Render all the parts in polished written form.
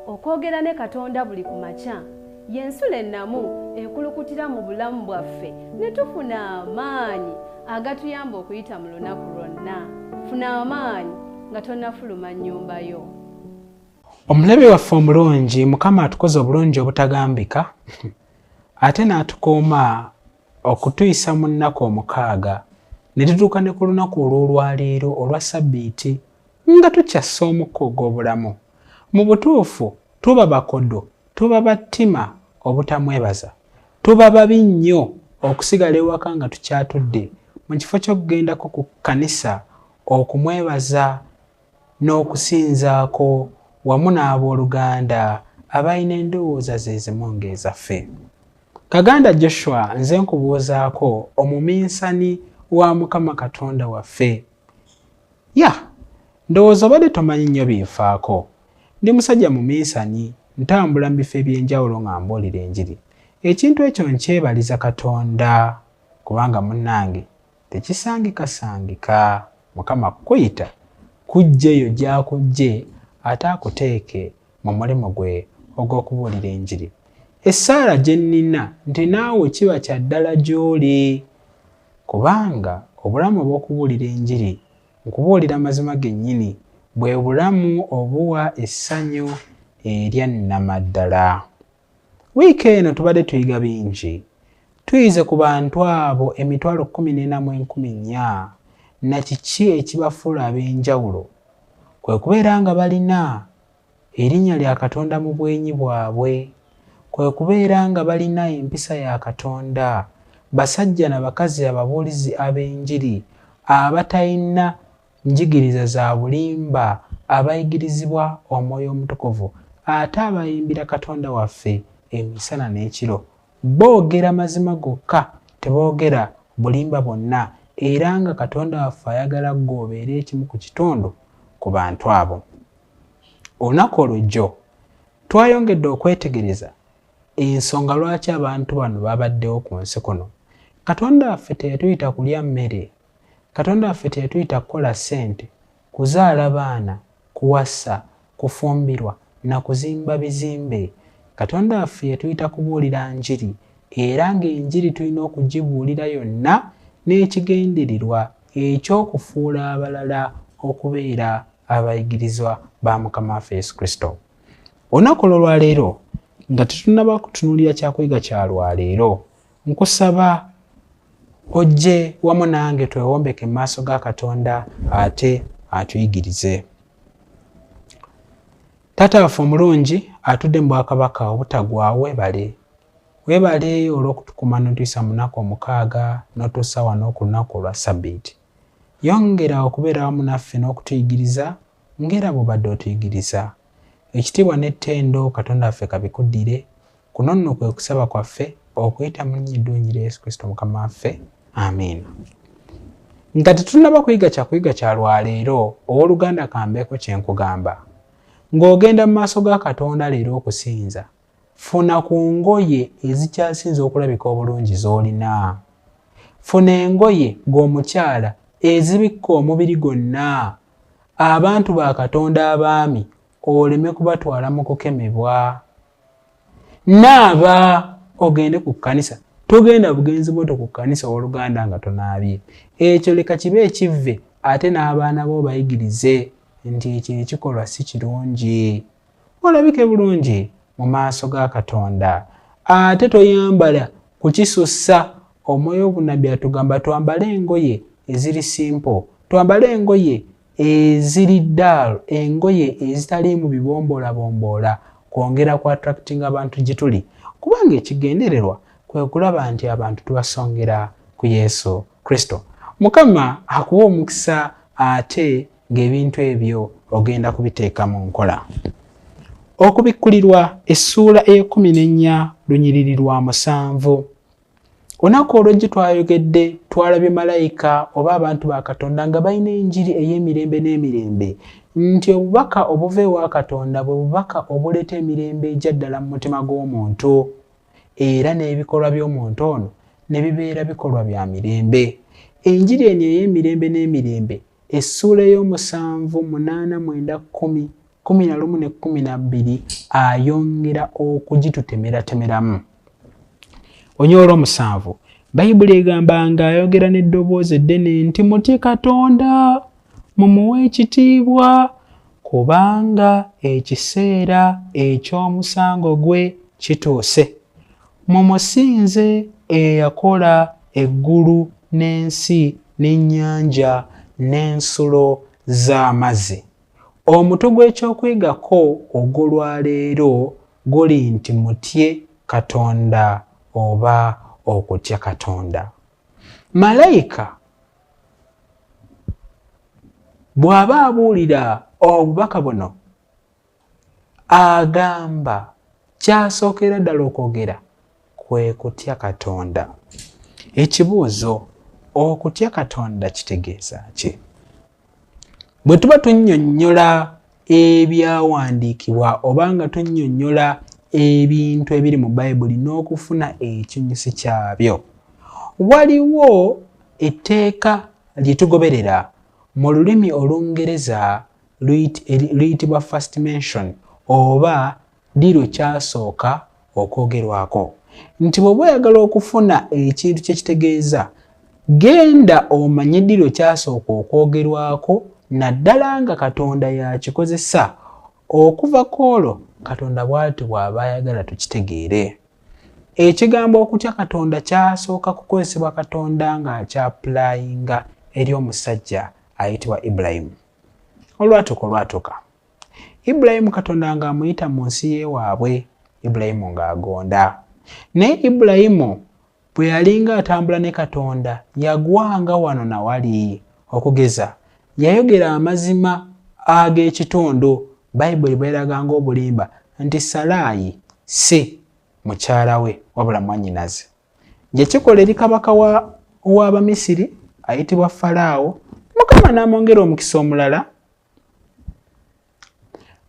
okwogera ne Katonda buli ku makya y'ensula ennamu ekulukutira mu bulamu bwaffe ne tufuna amaanyi agatuyamba okuyita mu lunaku lwonna. Funa amaanyi nga tonnafuluma nnyumba yo. Omulabe waffe omulungi, Mukama atukoze obulungi obutagambika ate n'atukuuma okutuyisa mu nnaku 6 ne tutuuka ne ku lunaku olw'olwaleero olwa Ssabbiiti nga tukyassa omukka ogw'obulamu. Mu butuufu tuba bakodo, tuba battima obutamwebaza, tuba babi nnyo okusigala ewaka nga tukyatudde mu kifo ky'okugendako ku kkanisa okumwebaza n'okusinzaako wamu n'abooluganda abalina endowooza ze zimu ng'ezaffe. Kaganda Joshua, nze nkubuuzaako omuminsani wa Mukama Katonda waffe. Ndowooza obadde tomanyi nnyo binfaako. Ndi musajja muminsani, ntambula mu bifo eby'enjawulo nga mbuulira enjiri. Ekintu ekyo nkyebaliza Katonda kubanga munnange tekisangikasangika. Mukama kuyita kujjeyo gy'akujje ate akuteeke mu mulimu gwe ogw'okubuulira enjiri. Essaala gye nnina nti naawe kiba kya ddala gy'oli kubanga obulamu obw'okubuulira enjiri, nkubuulira mazima gennyini, bwe bulamu obuwa essanyu erya nnamaddala. Wiiki eno tubadde tuyiga bingi. Tuyize ku bantu abo 14,104 na kiki ekibafuula ab'enjawulo. Kwe kubeera nga balina erinnya lya Katonda mu bwenyi bwabwe, kwe kubeera nga balina empisa ya Katonda, basajja na bakazi ababuulizi ab'enjiri abatalina njigiriza za bulimba, abayigirizibwa Omwoyo Omutukuvu ate abayimbira Katonda waffe emisana n'ekiro. Boogera mazima gokka, teboogera bulimba bwonna, era nga Katonda waffe ayagala ggwe obeere ekimu ku kitundu ku bantu abo. Olunaku olw'ejjo twayongedde okwetegereza ensonga lwaki abantu bano babaddewo ku nsi kuno. Katonda waffe teyatuyita kulya mmere, Katonda waffe teyatuyita kukola ssente, kuzaala baana, kuwasa, kufumbirwa na kuzimba bizimbe. Katonda waffe yatuyita kubuulira njiri, era ng'enjiri tulina okugibuulira yonna n'ekigendererwa eky'okufuula abalala okubeera abayigirizwa ba Mukama waffe Yesu Kristo. Olunaku olwaleero nga tetunnaba kutunuulira kyakuyiga kya lwaleero, nkusaba ojje wamu nange twewombeke mu maaso ga Katonda ate atuyigirize. Taata waffe omulungi atudde mu bwakabaka obutagwa, weebale olw'okutukuma n'otuyisa mu nnaku 6 n'otuusa wano ku lunaku olwa Ssabbiiti. Yongera okubeera wamu naffe n'okutuyigiriza ng'era bw'obadde otuyigiriza. Ekitiibwa n'ettendo Katonda waffe kabikuddire. Kuno nno kwe kusaba kwaffe okuyita mu linnya eddungi lya Yesu Kristo Mukama waffe. Amiina. Nga tetunnaba kuyiga kyakuyiga kya lwaleero, owooluganda kambeeko kye nkugamba. Ng'ogenda mu maaso ga Katonda leero okusinza, funa ku ngoye ezikyasinza okulabika obulungi z'olina. Funa engoye ng'omukyala ezibikka omubiri gwonna. Abantu ba Katonda abaami oleme kubatwala mu kukemebwa. Naaba ogende ku kkanisa, togenda bugenzi bwoto ku kkanisa owooluganda nga tonaabye. Ekyo leka kibe ekivve ate n'abaana bo bayigirize nti ekyo ekikolwa si kirungi. Olabike bulungi mu maaso ga Katonda. Ate toyambala kukisussa. Omwoyo obunnabbi atugamba twambale engoye eziri simple, twambale engoye eziri ddaalo, engoye ezitaliimu bibomboolabombola kwongera ku attracting abantu gye tuli, kubanga ekigendererwa kwe kulaba nti abantu tubasongera ku Yesu Kristo. Mukama akuwa omukisa ate ng'ebintu ebyo ogenda kubiteeka mu nkola. Okubikkulirwa essuula e14 lunyiriri lwa 7. Olunaku olw'ejjo twayogedde twalabye malayika oba abantu ba Katonda nga balina enjiri ey'emirembe n'emirembe, nti obubaka obuva ewa Katonda bwe bubaka obuleeta emirembe ejja ddala mu mutima gw'omuntu, era n'ebikolwa by'omuntu ono ne bibeera bikolwa bya mirembe. Enjiri eno ey'emirembe n'emirembe, essuula ey'omusanvu 8, 9, 10 11 ne 12 ayongera okugitutemeratemeramu. Onyola 7 Bayibuli egamba ng'ayogera n'eddoboozi eddene nti mutye Katonda mumuwe ekitiibwa kubanga ekiseera eky'omusango gwe kituuse. Mumusinze eyakola eggulu n'ensi n'ennyanja n'ensulo z'amazzi. Omutwe gw'ekyokwegako ogw'olwaleero guli nti mutye Katonda oba okutya Katonda. Malayika bw'aba abuulira obubaka buno agamba kyasookera ddala okwogera kwe kutya Katonda. Ekibuuzo, okutya Katonda kitegeeza ki? Bwe tuba tunnyonnyola ebyawandiikibwa oba nga tunnyonnyola ebintu ebiri mu Bayibuli n'okufuna ekinyusi kyabyo, waliwo etteeka lye tugoberera mu lulimi Olungereza luyitibwa first mention oba ddi kyasooka okwogerwako. Nti bw'oba oyagala okufuna ekintu kye kitegeeza, genda omanye ddi kyasooka okwogerwako, naddala nga Katonda yakikozesa. Okuva kwolwo Katonda bw'ati bw'aba ayagala tukitegeere. Ekigambo okutya Katonda kyasooka kukozesebwa Katonda ng'akyapulayinga eri omusajja ayitibwa Ibulayimu. Olwatuka Ibulayimu Katonda ng'amuyita mu nsi y'ewaabwe, Ibulayimu ng'agonda. Naye Ibulayimu bwe yalinga atambula ne Katonda yagwanga wano na wali. Okugeza yayogera amazima ag'ekitundu. Bayibuli bw'eraga ng'obulimba nti Salaayi si mukyala we wabula mwannyinaze. Gye kikola eri kabaka w'Abamisiri ayitibwa Falaawo, Mukama n'amwongera omukisa omulala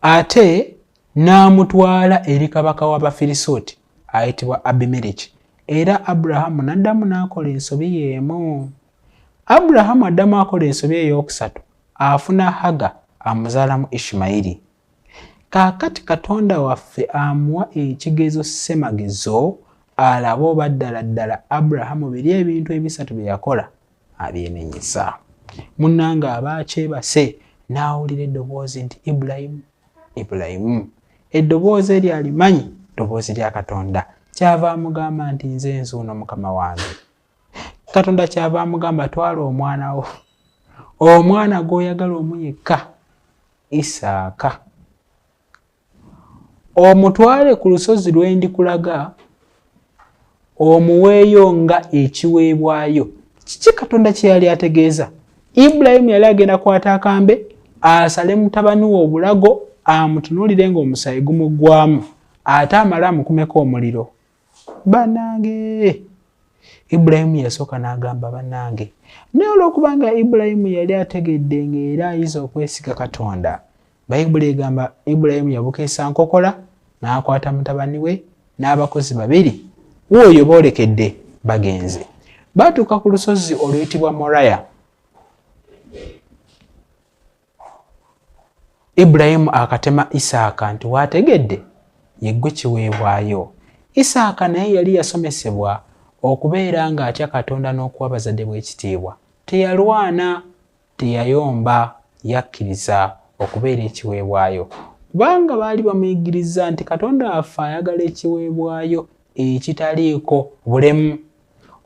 ate n'amutwala eri kabaka w'Abafirisuuti ayitibwa Abimereki, era Abulahamu n'addamu n'akola ensobi y'emu. Abulahamu addamu akola ensobi ey'okusatu, afuna Haga amuzaalamu Ishimayiri. Kaakati Katonda waffe amuwa ekigezo ssemagezo alabe oba ddala Abulahamu biri ebintu ebisatu bye yakola abyenenyesa. Munnange aba akyebase n'awulira eddoboozi nti Ibulayimu, Ibulayimu. Eddoboozi eryo alimanyi, ddoboozi lya Katonda. Kyava amugamba nti nze nzuuno Mukama wange. Katonda kyava amugamba twala omwana wo, omwana gw'oyagala omu yekka, Isaaka, omutwale ku lusozi lwe ndikulaga, omuweeyo nga ekiweebwayo. Kiki Katonda kye yali ategeeza? Ibulayimu yali agenda kwata akambe asale mutabani we obulago amutunuulire ng'omusaayi gumuggwamu ate amale amukumeko omuliro. Bannange, Ibulayimu yasooka n'agamba bannange, naye olw'okubanga Ibulayimu yali ategedde ng'era ayinza okwesiga Katonda, Bayibuli egamba Ibulayimu yabukeesa nkokola n'akwata mutabani we n'abakozi 2 w'oyo boolekedde bagenze. Baatuuka ku lusozi oluyitibwa Moraya. Ibulayimu akatema Isaaka nti waategedde yeggwe kiweebwayo. Isaaka naye yali yasomesebwa okubeera ng'atya Katonda n'okuwa bazadde bwe ekitiibwa. Teyalwana, teyayomba, yakkiriza okubeera ekiweebwayo. Kubanga baali bamuyigiriza nti Katonda waffe ayagala ekiweebwayo ekitaliiko bulemu.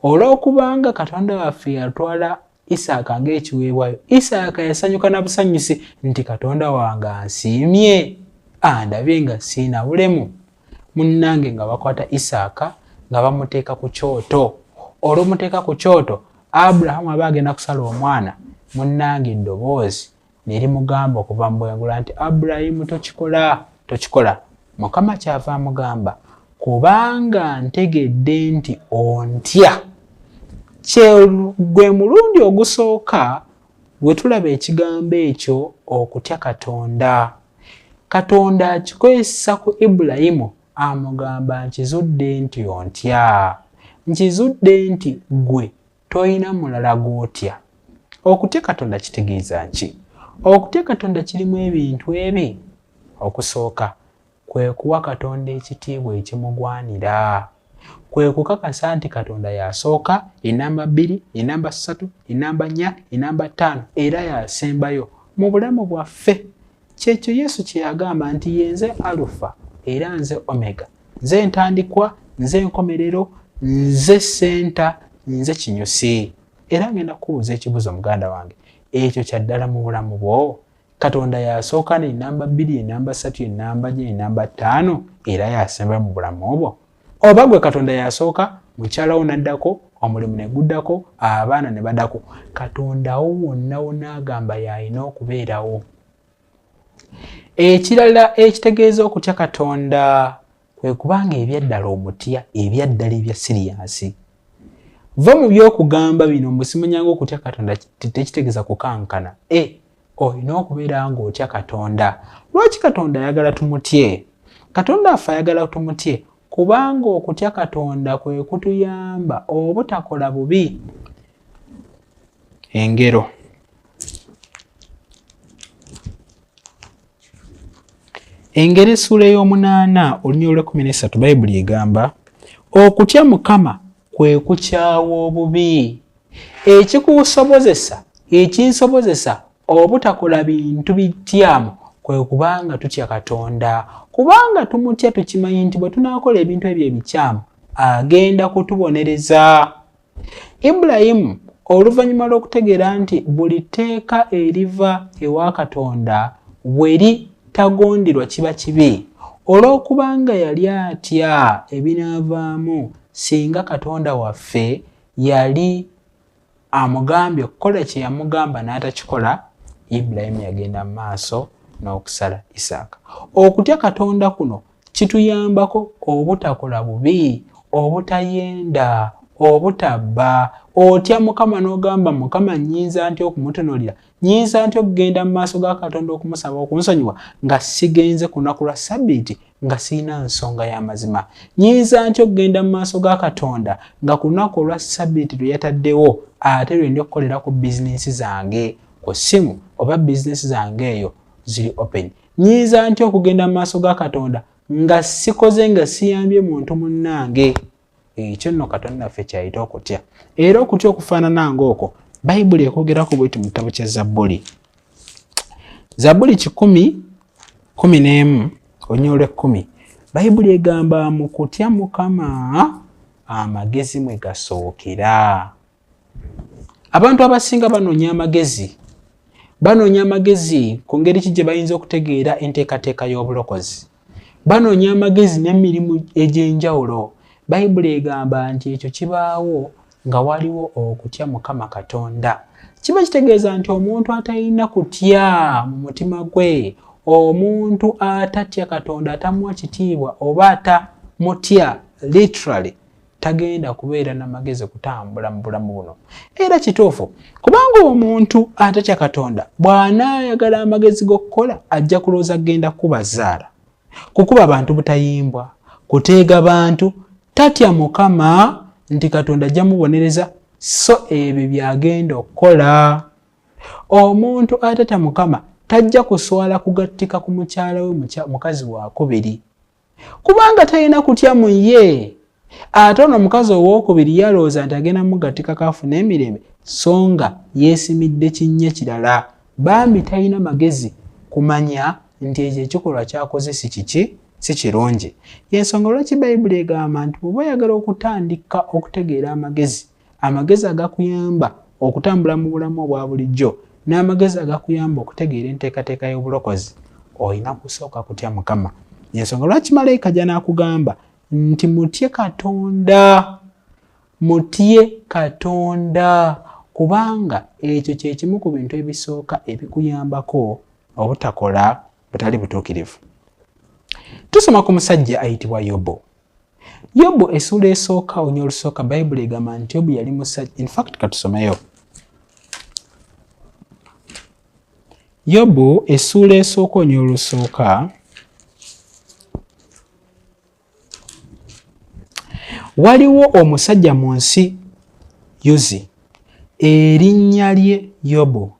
Olw'okubanga Katonda waffe yatwala Isaaka ng'ekiweebwayo, Isaaka yasanyuka na busanyusi nti Katonda wange ansiimye, andabye nga siina bulemu. Munnange nga bakwata Isaaka nga bamuteeka ku kyoto. Olw'omuteeka ku kyoto, Abulahamu aba agenda kusala omwana. Munnange eddoboozi ne limugamba okuva mu bwengula nti Abulayimu tokikola. Mukama kyava amugamba, kubanga ntegedde nti ontya. Gwe mulundi ogusooka bwe tulaba ekigambo ekyo okutya Katonda. Katonda akikozesa ku Ibulayimu amugamba nkizudde nti ontya. Nkizudde nti gwe toyina mulala gw'otya. Okutya Katonda kitegeeza ki? Okutya Katonda kirimu ebintu ebi. okusooka kwe kuwa Katonda ekitiibwa ekimugwanira, kwe kukakasa nti Katonda yasooka, enamba 2, enamba 3, enamba 4, enamba 5 era yasembayo mu bulamu bwaffe. Kyekyo Yesu kye yagamba nti yenze Alufa era nze Omega, nze ntandikwa, nze enkomerero, nze senta, nze kinyusi. Era ngenda kubuuza ekibuzo muganda wange, ekyo kyaddala mu bulamu bwo? Katonda yasooka n'enamba 2, enamba 3, enamba 4, enamba 5 era yasembayo mu bulamu bwo? Oba gwe Katonda yasooka, mukyalawo naddako, omulimu ne guddako, abaana ne baddako, Katonda wo wonna wonna agamba yalina okubeerawo. Ekirala ekitegeeza okutya Katonda kwe kubanga ebyaddala omutya, ebyaddala ebya siriyansi. Va mu by'okugamba bino musimunyanga okutya Katonda tekitegeeza kukankana. Olina okubeera ng'otya Katonda. Lwaki Katonda ayagala tumutye? Katonda affe ayagala tumutye kubanga okutya Katonda kwe kutuyamba obutakola bubi. Engero. Engero essuula ey'omunaana olunyiriri lw'ekkumi Bayibuli egamba okutya Mukama kwe kukyawa obubi. Ekinsobozesa obutakola bintu bityamu kwe kubanga tutya Katonda. Kubanga tumutya tukimanyi nti bwe tunaakola ebintu ebyo ebikyamu agenda kutubonereza. Ibulayimu oluvannyuma lw'okutegeera nti buli tteeka eriva ewa Katonda bwe tagondirwa kiba kibi, olw'okubanga yali atya ebinaavaamu singa Katonda waffe yali amugambye okukola kye yamugamba n'atakikola, Ibulayimu yagenda mu maaso n'okusala Isaaka. Okutya Katonda kuno kituyambako obutakola bubi, obutayenda, obutabba. Otya Mukama n'ogamba Mukama nnyinza ntya okumutunuulira, nnyinza ntya okugenda mu maaso ga Katonda okumusaba okunsonyiwa nga sigenze ku lunaku lwa Ssabbiiti nga sirina nsonga y'amazima, nnyinza ntya okugenda mu maaso ga Katonda nga ku lunaku olwa Ssabbiiti lwe yataddewo ate lwe ndi okukolera ku bizinensi zange ku ssimu oba bizinensi zange eyo ziri open, nnyinza ntya okugenda mu maaso ga Katonda nga sikoze nga siyambye muntu munnange. Ekyo nno Katonda ffe kyayita okutya. Era okutya okufaanana ng'okwo Bayibuli ekwogerako bw'eti mu kitabo kya Zabbuli. Zabbuli 111 olunyiriri lw'10 Bayibuli egamba mu kutya Mukama amagezi mwe gasookera. Abantu abasinga banoonya amagezi ku ngeri ki gye bayinza okutegeera enteekateeka y'obulokozi. Banoonya amagezi n'emirimu egy'enjawulo. Bayibuli egamba nti ekyo kibaawo nga waliwo okutya Mukama Katonda. Kiba kitegeeza nti omuntu atalina kutya mu mutima gwe, omuntu atatya Katonda, atamuwa kitiibwa oba atamutya literally, tagenda kubeera n'amagezi kutambula mu bulamu buno. Era kituufu kubanga omuntu atatya Katonda bw'anaayagala amagezi g'okukola ajja kulowooza agenda kubazaala, kukuba abantu butayimbwa, kuteega bantu, tatya Mukama nti Katonda ajja mubonereza, so ebyo byagenda okukola. Omuntu atatya Mukama tajja kuswala kugattika ku mukyala we mukazi wakubiri kubanga talina kutya mu ye. Ate ono omukazi owookubiri yalowooza nti agenda mugattika kaafuna emirembe so nga yeesimidde kinnya kirala. Bambi talina magezi kumanya nti ekyo ekikolwa kyakoze si kirungi. Y'ensonga lwaki Bayibuli egamba nti bw'oba oyagala okutandika okutegeera amagezi agakuyamba okutambula mu bulamu obwa bulijjo n'amagezi agakuyamba okutegeera enteekateeka y'obulokozi, olina kusooka kutya Mukama. Y'ensonga lwaki malayika ajja n'akugamba nti mutye Katonda kubanga ekyo kye kimu ku bintu ebisooka ebikuyambako obutakola butali butuukirivu. Tusoma ku musajja ayitibwa Yobu. Yobu essuula esooka olunyiriri olusooka Bayibuli egamba nti Yobu yali musajja. In fact katusomeyo. Yobu essuula esooka olunyiriri olusooka. Waliwo omusajja mu nsi Yuzi, erinnya lye Yobu,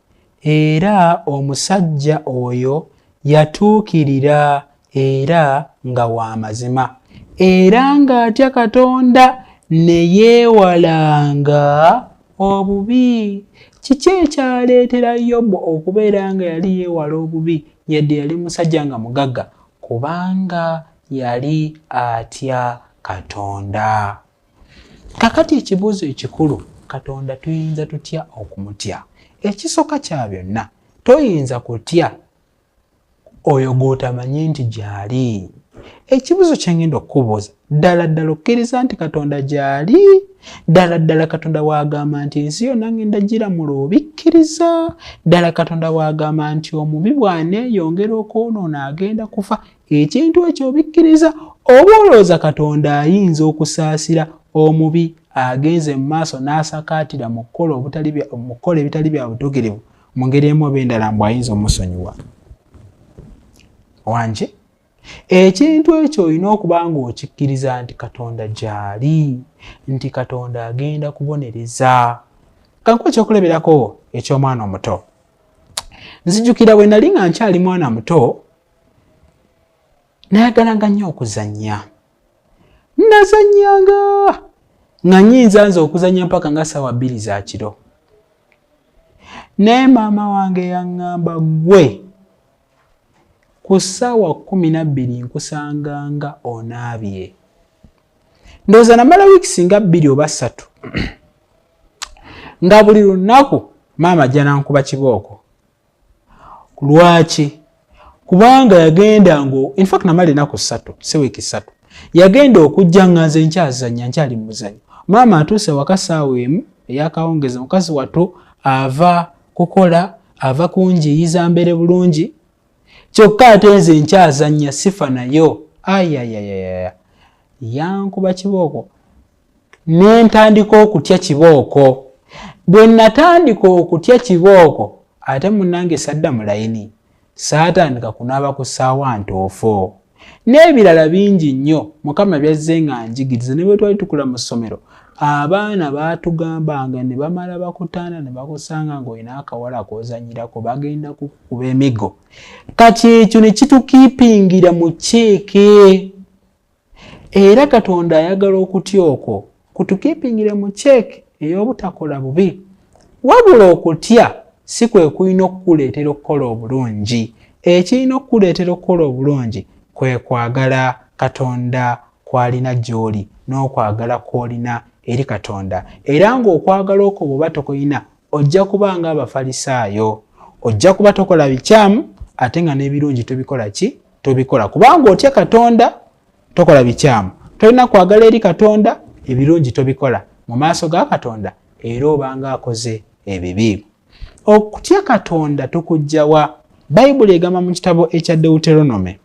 era omusajja oyo yatuukirira era nga wa mazima, era ng'atya Katonda ne yeewalanga obubi. Kiki ekyaleetera Yobu okubeera nga yali yeewala obubi yadde yali musajja nga mugagga? Kubanga yali atya Katonda. Kakati ekibuuzo ekikulu, Katonda tuyinza tutya okumutya? Ekisooka kya byonna, toyinza kutya oyo gw'otamanyi nti gy'ali. Ekibuuzo kye ngenda okukubuuza, ddala ddala okkiriza nti Katonda gy'ali? Ddala ddala Katonda wagamba nti ensi yonna ngenda giramula, obikkiriza? Ddala Katonda wagamba nti omubi bw'aneeyongera okwonoona agenda kufa, ekintu ekyo obikkiriza? Oba olowooza Katonda ayinza okusaasira omubi agenze mu maaso n'asakaatira mu kukola ebitali bya butuukirivu mu ngeri emu oba endala mbu ayinza omusonyiwa? Wanje ekintu ekyo olina okuba nga okikkiriza nti Katonda gy'ali, nti Katonda agenda kubonereza. Kankuwa ekyokulaberako eky'omwana omuto. Nzijukira bwe nali nga nkyali mwana muto, nayagalanga nnyo okuzannya. Nazannyanga nga nnyinza nze okuzannya mpaka nga ssaawa 2 za kiro. Naye maama wange yaŋŋamba, gwe ku ssaawa 12 nkusanganga onaabye. Ndowooza namala wiiki singa 2 oba 3 nga buli lunaku maama ajja nankuba kibooko. Lwaki? Kubanga yagenda ngo, in fact namala ennaku 3 si wiiki 3, yagenda okujja nga nze nkyazannya, nkyali mu muzannyo. Maama atuuse waka ssaawa emu eyakawungeza, mukazi wattu ava kukola, ava kunjiyiza mbere bulungi, kyokka ate nze nkyazannya sifa nayo. Ayayayaya, yankuba kibooko ne ntandika okutya kibooko. Bwe natandika okutya kibooko, ate munnange sadda mu layini, saatandika kunaaba ku ssaawa ntuufu. N'ebirala bingi nnyo Mukama byazze nga njigiriza. Ne bwe twali tukula mu ssomero, abaana baatugambanga ne bamala bakutaana ne bakusanga ng'olina akawala k'ozannyirako, bagenda kukuba emigo. Kati ekyo ne kitukiipingira mu ceeke. Era Katonda ayagala okutya okwo kutukiipingira mu ceeke ey'obutakola bubi. Wabula okutya si kwe kulina okukuleetera okukola obulungi. Ekirina okukuleetera okukola obulungi kwe kwagala Katonda kw'alina gy'oli n'okwagala kw'olina eri Katonda. Era ng'okwagala okwo bw'oba tokulina, ojja kuba nga Abafalisaayo. Ojja kuba tokola bikyamu ate nga n'ebirungi tobikola ki? Tobikola. Kubanga otya Katonda, tokola bikyamu. Tolina kwagala eri Katonda, ebirungi tobikola. Mu maaso ga Katonda era obanga akoze ebibi. Okutya Katonda tukujja wa? Bayibuli egamba mu kitabo ekya Deuteronome.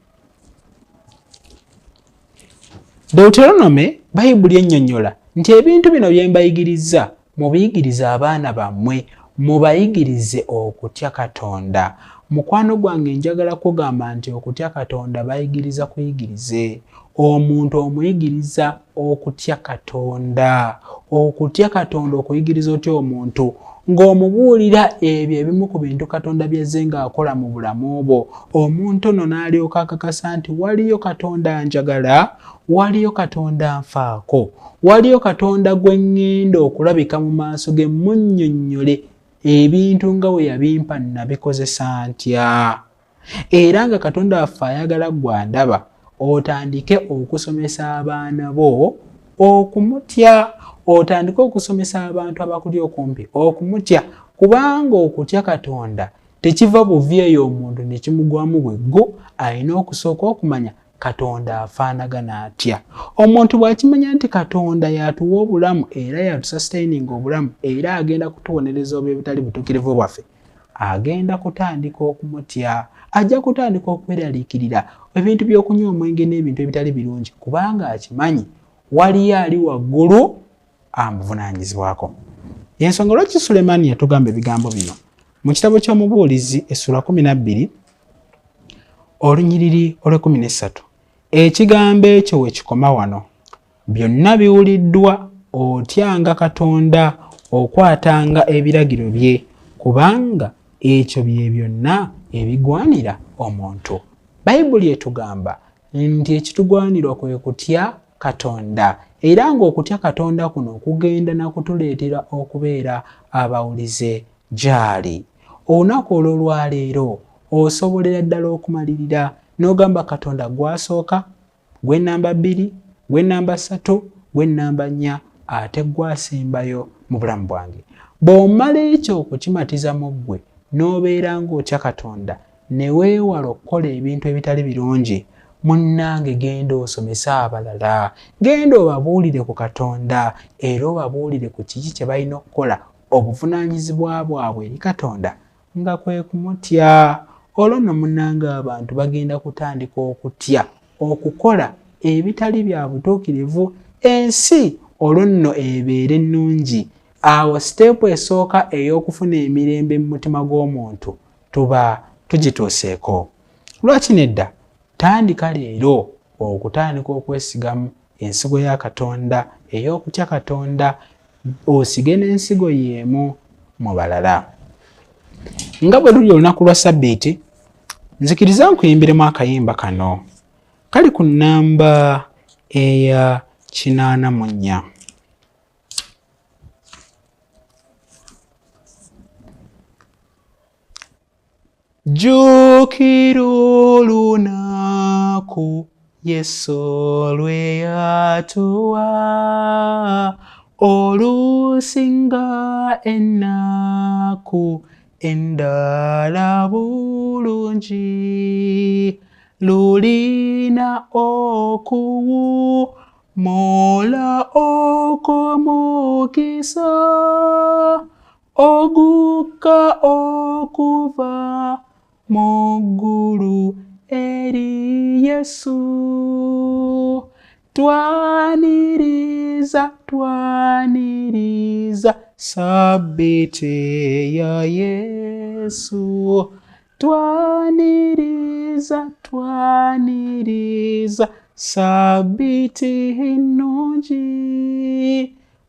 Deuteronome Bayibuli ennyonnyola nti ebintu bino bye mbayigiriza mubiyigirize abaana bammwe, mubayigirize okutya Katonda. Mukwano gwange njagala kugamba nti okutya Katonda bayigiriza kuyigirize. Omuntu omuyigiriza okutya Katonda. Okutya Katonda okuyigiriza otya omuntu ng'omubuulira ebyo ebimu ku bintu Katonda byazze ng'akola mu bulamu bwo. Omuntu ono n'alyoka akakasa nti waliyo Katonda njagala, waliyo Katonda nfaako, waliyo Katonda gwe ŋŋenda okulabika mu maaso ge munnyonnyole ebintu nga we yabimpa nabikozesa ntya. Era nga Katonda waffe ayagala gwandaba otandike okusomesa abaana bo okumutya. Otandike okusomesa abantu abakuli okumpi okumutya. Kubanga okutya Katonda tekiva buvi eyo omuntu ne kimugwamu bweggo. Alina okusooka okumanya Katonda afaanagana atya. Omuntu bw'akimanya nti Katonda yatuwa obulamu era yatusustaininga obulamu era agenda kutubonereza obwo ebitali butuukirivu bwaffe, agenda kutandika okumutya. Ajja kutandika okweraliikirira ebintu by'okunywa omwenge n'ebintu ebitali birungi, kubanga akimanyi waliyo ali waggulu amuvunaanyizibwako. Y'ensonga lwaki Sulemaani yatugamba ebigambo bino mu kitabo ky'Omubuulizi essula 12 olunyiriri olw'13. Ekigambo ekyo we kikoma wano, byonna biwuliddwa, otyanga Katonda, okwatanga ebiragiro bye, kubanga ekyo bye byonna ebigwanira omuntu. Bayibuli etugamba nti ekitugwanirwa kwe kutya Katonda, era ng'okutya Katonda kuno kugenda nakutuleetera okubeera abawulize gy'ali. Olunaku olwo lwaleero osobolera ddala okumalirira n'ogamba Katonda gwasooka, gwe namba 2, gwe namba 3, gwe namba 4, ate gwasembayo mu bulamu bwange. Bw'omala ekyo okukimatiza mu ggwe n'obeera ng'otya Katonda ne weewala okukola ebintu ebitali birungi, munnange genda osomese abalala, genda obabuulire ku Katonda era obabuulire ku kiki kye balina okukola obuvunaanyizibwa bwabwe eri Katonda nga kwe kumutya. Olwo nno munnange abantu bagenda kutandika okutya okukola ebitali bya butuukirivu, ensi olwo nno ebeere ennungi. Awo siteepu esooka ey'okufuna emirembe mu mutima gw'omuntu tuba tugituuseeko. Lwaki nedda? Tandika leero okutandika okwesigamu ensigo ya Katonda ey'okutya Katonda, osige n'ensigo y'emu mu balala. Nga bwe luli olunaku lwa Ssabbiiti, nzikiriza nkuyimbiremu akayimba kano. Kali ku nnamba eya 84. Jjukira olunaku Yesu lwe yatuwa, olusinga ennaku endala bulungi, lulina okuwummula okw'omukisa ogukka okuva mu ggulu eri Yesu. Twaniriza Ssabbiiti ya Yesu, twaniriza Ssabbiiti ennungi.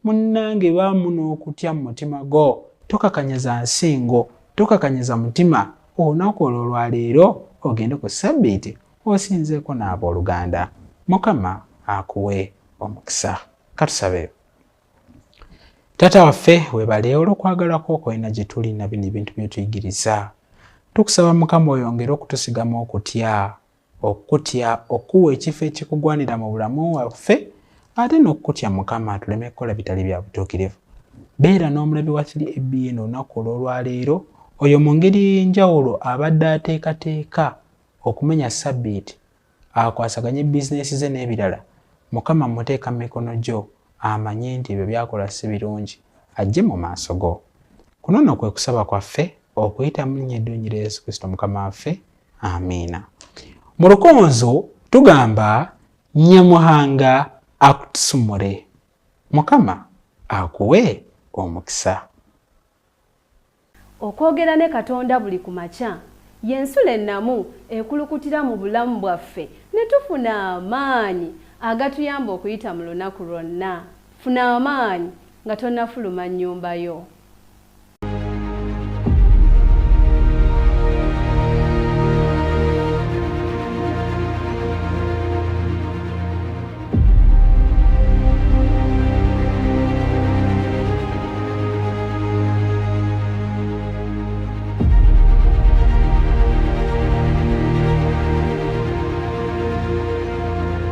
Munnange baamu n'okutya mu mutima gwo, tokakanyaza nsingo, tokakanyaza mutima. Olunaku olwo lwaleero ogende ku Ssabbiiti osinzeeko n'abooluganda. Mukama akuwe omukisa. Katusabe. Taata waffe weebale olw'okwagala kwo kwolina gye tuli na bino ebintu by'otuyigiriza. Tukusaba Mukama oyongere okutusigamu okutya, okuwa ekifo ekikugwanira mu bulamu waffe, ate n'okutya Mukama tuleme kukola bitali bya butuukirivu. Beera n'omulabi wa 3ABN olunaku olw'olwaleero, oyo mu ngeri y'enjawulo abadde ateekateeka okumenya Ssabbiiti, akwasaganye bizinesi ze n'ebirala. Mukama muteeka mu mikono gyo, amanye nti ebyo byakola si birungi, ajje mu maaso go. Kuno nno kwe kusaba kwaffe okuyita mu linnya eddungi lya Yesu Kristo Mukama waffe. Amiina. Mu lukonzo tugamba Nyamuhanga akutusumule. Mukama akuwe omukisa. Okwogera ne Katonda buli ku makya y'ensula ennamu ekulukutira mu bulamu bwaffe ne tufuna amaanyi agatuyamba okuyita mu lunaku lwonna. Funa amaanyi nga tonnafuluma nnyumba yo.